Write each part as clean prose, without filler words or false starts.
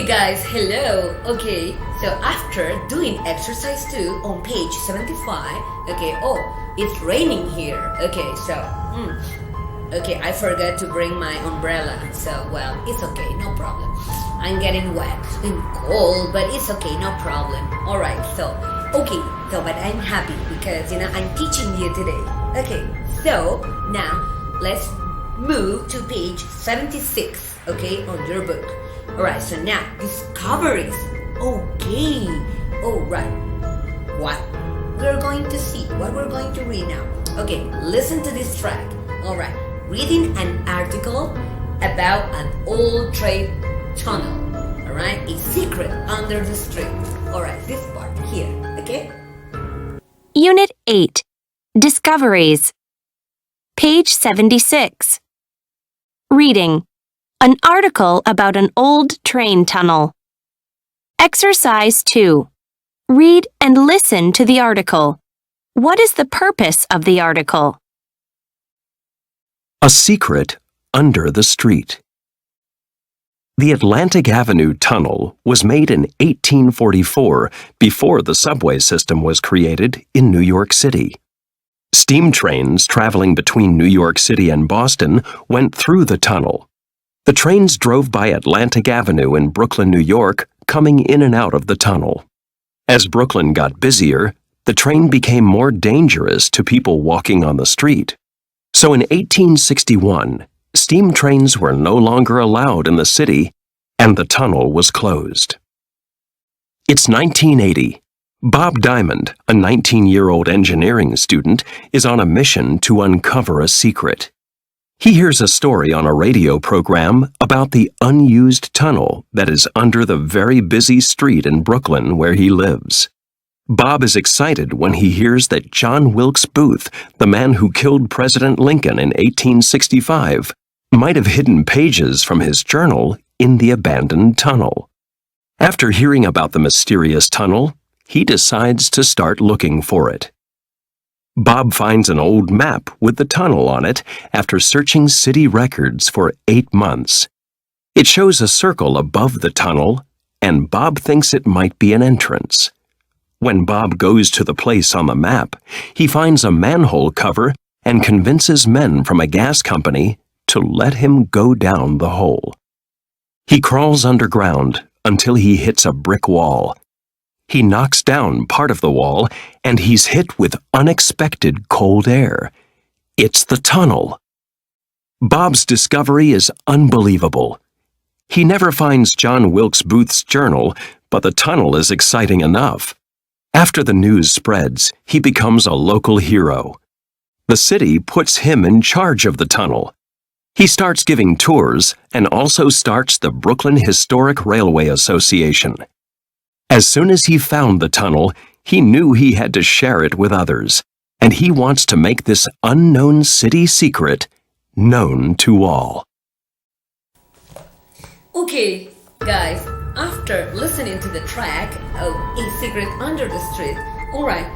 guys, hello. Okay, so after doing exercise 2 on page 75, it's raining here. Okay, I forgot to bring my umbrella. So, well, it's okay, no problem. I'm getting wet and cold, but it's okay, no problem. Alright, but I'm happy because, I'm teaching you today. Okay, so now let's move to page 76, on your book. Alright, so now, discoveries. Okay, alright. What we're going to see, what we're going to read now. Okay, listen to this track. Alright, reading an article about an old train tunnel. Alright, a secret under the street. Alright, this part here, okay? Unit 8, Discoveries. Page 76. Reading. An article about an old train tunnel. Exercise 2. Read and listen to the article. What is the purpose of the article? A secret under the street. The Atlantic Avenue Tunnel was made in 1844 before the subway system was created in New York City. Steam trains traveling between New York City and Boston went through the tunnel. The trains drove by Atlantic Avenue in Brooklyn, New York, coming in and out of the tunnel. As Brooklyn got busier, the train became more dangerous to people walking on the street. So in 1861, steam trains were no longer allowed in the city, and the tunnel was closed. It's 1980. Bob Diamond, a 19-year-old engineering student, is on a mission to uncover a secret. He hears a story on a radio program about the unused tunnel that is under the very busy street in Brooklyn where he lives. Bob is excited when he hears that John Wilkes Booth, the man who killed President Lincoln in 1865, might have hidden pages from his journal in the abandoned tunnel. After hearing about the mysterious tunnel, he decides to start looking for it. Bob finds an old map with the tunnel on it after searching city records for 8 months. It shows a circle above the tunnel, and Bob thinks it might be an entrance. When Bob goes to the place on the map, he finds a manhole cover and convinces men from a gas company to let him go down the hole. He crawls underground until he hits a brick wall. He knocks down part of the wall, and he's hit with unexpected cold air. It's the tunnel. Bob's discovery is unbelievable. He never finds John Wilkes Booth's journal, but the tunnel is exciting enough. After the news spreads, he becomes a local hero. The city puts him in charge of the tunnel. He starts giving tours and also starts the Brooklyn Historic Railway Association. As soon as he found the tunnel, he knew he had to share it with others, and he wants to make this unknown city secret known to all. Okay, guys, after listening to the track of A Secret Under the Street, alright,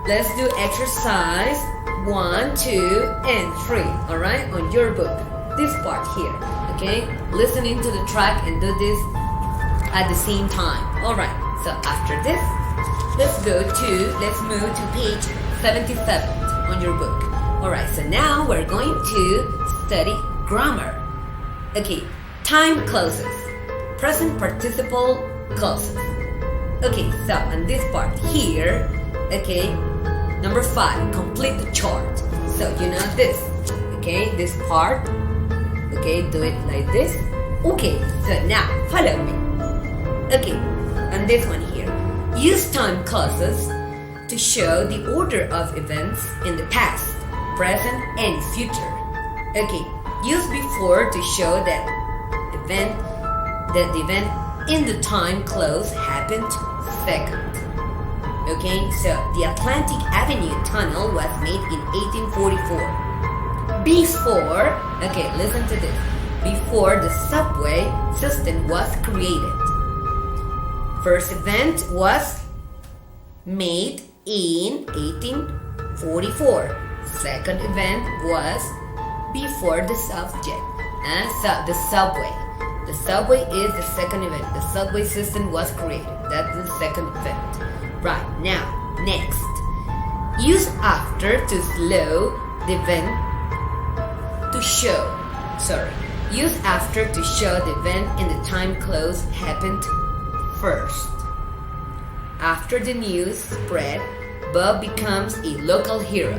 let's do exercise 1, 2, and 3, alright, on your book. This part here, okay? Listening to the track and do this at the same time. Alright, so after this, let's move to page 77 on your book. Alright, so now we're going to study grammar. Okay, time clauses, present participle clauses. Okay, so on this part here, okay, number 5, complete the chart. So you know this, okay, this part, okay, do it like this. Okay, so now follow me. Okay, and this one here. Use time clauses to show the order of events in the past, present, and future. Okay, use before to show that the event in the time clause happened second. Okay, so the Atlantic Avenue Tunnel was made in 1844. Before, okay, listen to this. Before the subway system was created. First event was made in 1844. Second event was before the subject, the subway. The subway is the second event. The subway system was created. That's the second event. Right, now, next. Use after to slow the event to show. Use after to show the event in the time close happened first. After the news spread, Bob becomes a local hero.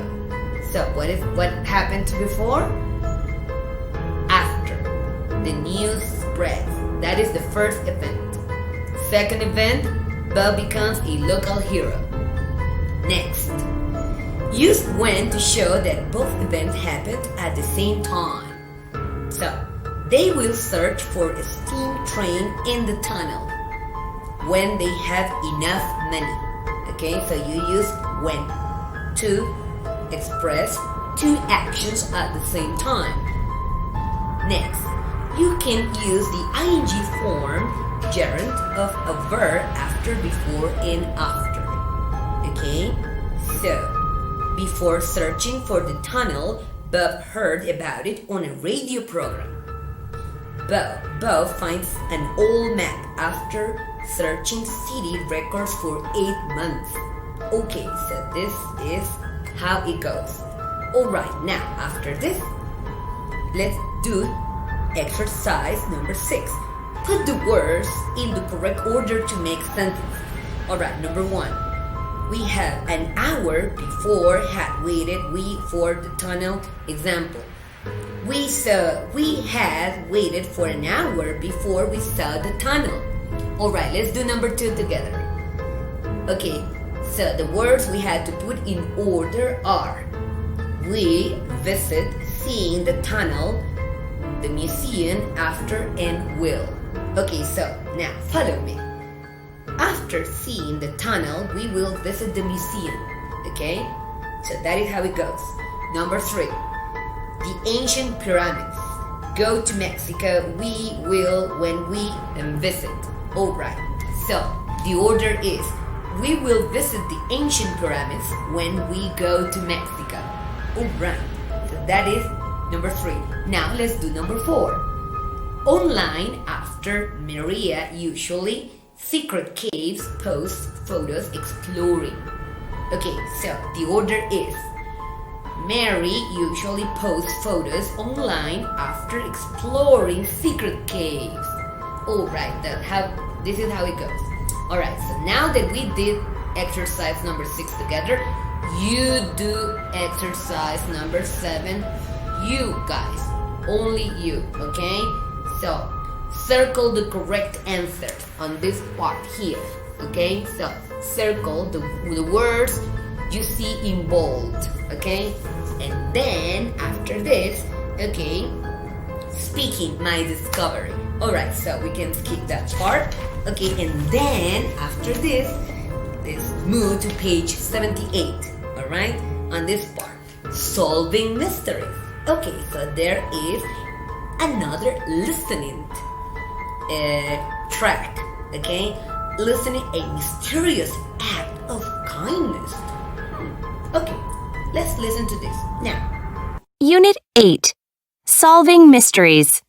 So what happened before? After the news spreads. That is the first event. Second event, Bob becomes a local hero. Next. Use when to show that both events happened at the same time. So, they will search for a steam train in the tunnel when they have enough money. Okay, so you use when to express two actions at the same time. Next, you can use the ing form gerund of a verb after, before, and after. Okay, so before searching for the tunnel, Bob heard about it on a radio program. Bob finds an old map after searching city records for 8 months. Okay, so this is how it goes. Alright, now after this, let's do exercise number 6. Put the words in the correct order to make sentences. Alright, number 1. We have an hour before had waited for the tunnel. Example. We had waited for an hour before we saw the tunnel. Alright, let's do number 2 together. Okay, so the words we had to put in order are: we visit seeing the tunnel, the museum after, and will. Okay, so now follow me. After seeing the tunnel, we will visit the museum. Okay? So that is how it goes. Number 3. The ancient pyramids. Go to Mexico. We will when we visit. Alright. So the order is: we will visit the ancient pyramids when we go to Mexico. Alright. So that is number 3. Now let's do number 4. Online after Maria usually secret caves post photos exploring. Okay, so the order is: Mary usually posts photos online after exploring secret caves. Alright, this is how it goes. Alright, so now that we did exercise number 6 together, you do exercise number 7. You guys, only you, okay? So circle the correct answer on this part here. Okay, so circle the words you see in bold. Okay, and then after this, okay, speaking my discovery. Alright, so we can skip that part. Okay, and then after this, let's move to page 78. Alright, on this part, solving mysteries. Okay, so there is another listening track. Okay, listening a mysterious act of kindness. Okay, let's listen to this now. Unit 8. Solving Mysteries.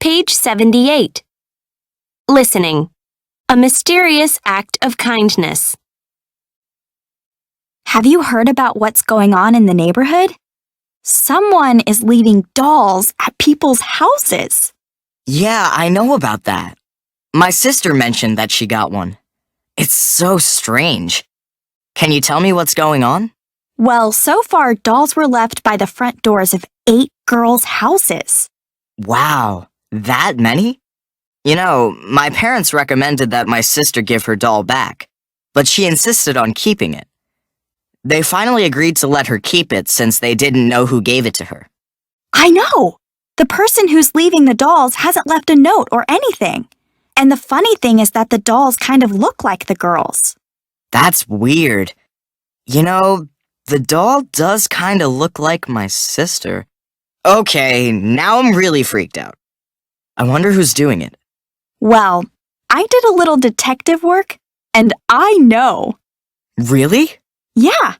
Page 78. Listening. A mysterious act of kindness. Have you heard about what's going on in the neighborhood? Someone is leaving dolls at people's houses. Yeah, I know about that. My sister mentioned that she got one. It's so strange. Can you tell me what's going on? Well, so far, dolls were left by the front doors of 8 girls' houses. Wow, that many? You know, my parents recommended that my sister give her doll back, but she insisted on keeping it. They finally agreed to let her keep it since they didn't know who gave it to her. I know! The person who's leaving the dolls hasn't left a note or anything. And the funny thing is that the dolls kind of look like the girls. That's weird. You know, the doll does kind of look like my sister. Okay, now I'm really freaked out. I wonder who's doing it. Well, I did a little detective work, and I know. Really? Yeah.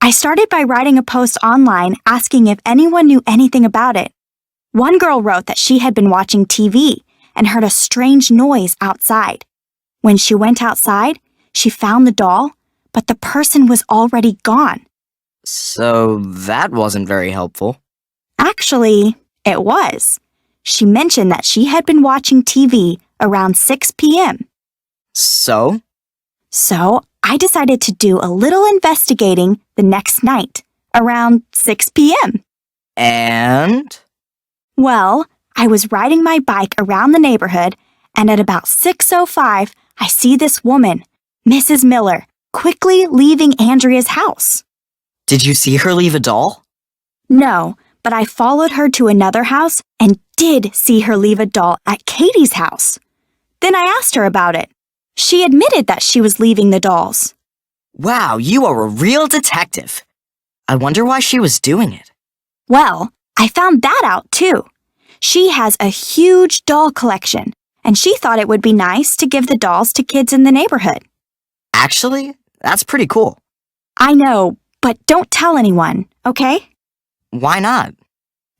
I started by writing a post online asking if anyone knew anything about it. One girl wrote that she had been watching TV, and heard a strange noise outside. When she went outside, she found the doll, but the person was already gone. So that wasn't very helpful. Actually, it was. She mentioned that she had been watching TV around 6 p.m. So? So I decided to do a little investigating the next night, around 6 p.m. And? Well, I was riding my bike around the neighborhood, and at about 6:05, I see this woman, Mrs. Miller, quickly leaving Andrea's house. Did you see her leave a doll? No, but I followed her to another house and did see her leave a doll at Katie's house. Then I asked her about it. She admitted that she was leaving the dolls. Wow, you are a real detective. I wonder why she was doing it. Well, I found that out too. She has a huge doll collection, and she thought it would be nice to give the dolls to kids in the neighborhood. Actually, that's pretty cool. I know, but don't tell anyone, okay? Why not?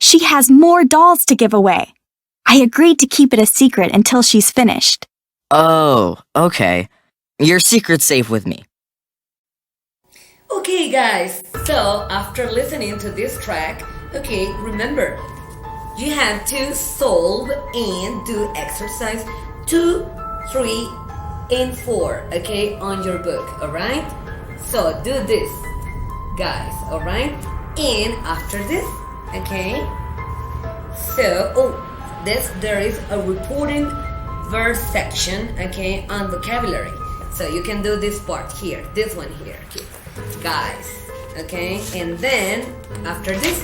She has more dolls to give away. I agreed to keep it a secret until she's finished. Oh, okay. Your secret's safe with me. Okay, guys, so after listening to this track, okay, remember, you have to solve and do exercise 2, 3, and 4, okay, on your book, alright? So do this, guys, alright? And after this, okay, so, there is a reporting verse section, okay, on vocabulary. So you can do this part here, this one here, okay, guys, okay, and then after this,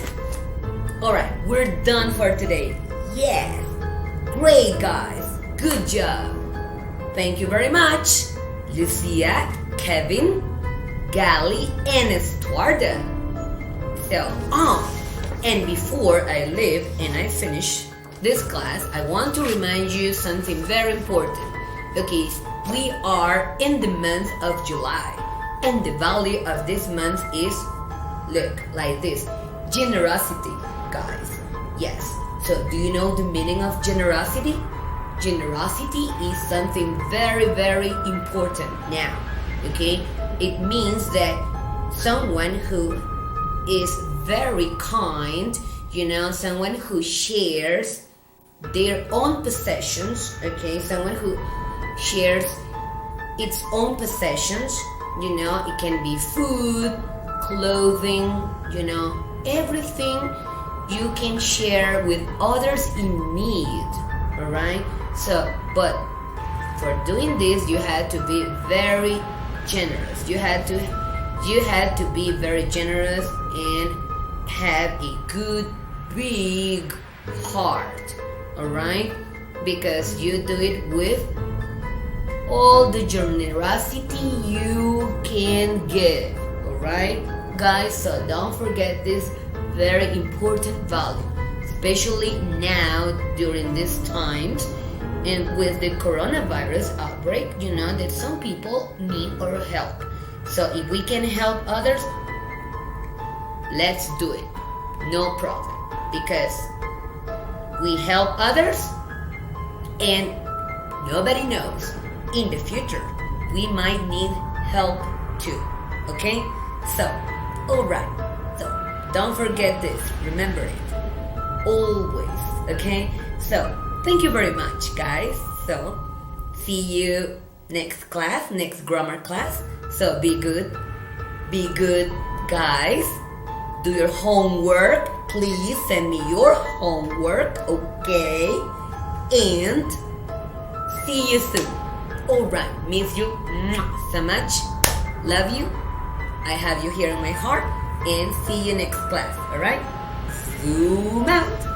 alright, we're done for today. Yes, great guys, good job. Thank you very much, Lucia, Kevin, Gali, and Estuarda. So, and before I leave and I finish this class, I want to remind you something very important. Okay, we are in the month of July, and the value of this month is, look, like this, generosity, guys. Yes, so do you know the meaning of generosity? Generosity is something very, very important now, okay? It means that someone who is very kind, you know, someone who shares their own possessions, okay, someone who shares its own possessions, you know, it can be food, clothing, you know, everything you can share with others in need, alright? So, but for doing this, you had to be very generous. You had to be very generous and have a good, big heart, alright? Because you do it with all the generosity you can give, alright? Guys, so don't forget this very important value, especially now during these times and with the coronavirus outbreak, you know that some people need our help. So if we can help others, let's do it. No problem. Because we help others and nobody knows. In the future, we might need help too. Okay? So, alright. So, don't forget this. Remember it. Always. Okay? So, thank you very much, guys. So, see you next class, next grammar class. So, be good. Be good, guys. Do your homework. Please send me your homework, okay? And see you soon. Alright, miss you so much. Love you. I have you here in my heart. And see you next class, alright? Zoom out.